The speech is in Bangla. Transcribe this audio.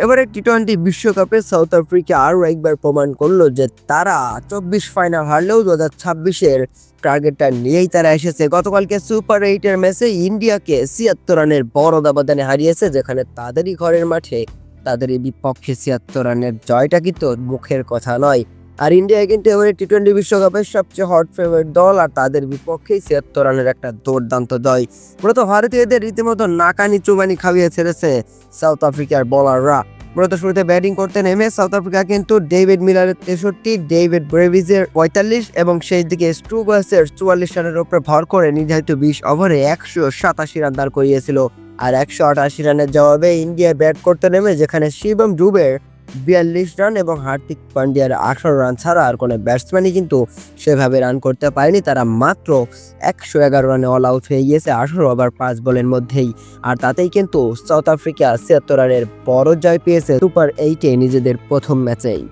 এবারে টি-20 বিশ্বকাপে সাউথ আফ্রিকা আরও একবার প্রমাণ করলো যে তারা 24 ফাইনাল হারলেও 2026-এর টার্গেটটা নিয়েই তারা এসেছে। গতকালকে সুপার 8-এর ম্যাচে ইন্ডিয়াকে 76 রানের বড় ব্যবধানে হারিয়েছে, যেখানে তাদেরই ঘরের মাঠে তাদেরই বিপক্ষে 76 রানের জয়টা কিন্তু মুখের কথা নয়। আর ইন্ডিয়া কিন্তু এবারে টি-20 বিশ্বকাপের সবচেয়ে হট ফেভারিট দল, আর তাদের বিপক্ষেই 76 রানের একটা দুর্দান্ত জয়। মূলত ভারতীয়দের রীতিমতো নাকানি চুবানি খাইয়ে ছেড়েছে সাউথ আফ্রিকার বোলাররা। মূলত শুরুতে ব্যাটিং করতে নেমে সাউথ আফ্রিকা কিন্তু ডেভিড মিলারের 63, ডেভিড ব্রেভিজের 45 এবং সেই দিকে স্টুবার্সের 44 রানের উপরে ভর করে নির্ধারিত 20 ওভারে 187 রান দাঁড় করিয়েছিল। আর 188 রানের জবাবে ইন্ডিয়া ব্যাট করতে নেমে যেখানে শিবম ডুবের 42 রান এবং হার্দিক পান্ডিয়ার 18 রান ছাড়া আর কোনো ব্যাটসম্যানই কিন্তু সেভাবে রান করতে পারেনি। তারা মাত্র 111 রানে অল আউট হয়ে গিয়েছে 18 ওভার 5 বলের মধ্যেই। আর তাতেই কিন্তু সাউথ আফ্রিকা 76 রানের বড় জয় পেয়েছে সুপার 8-এ নিজেদের প্রথম ম্যাচেই।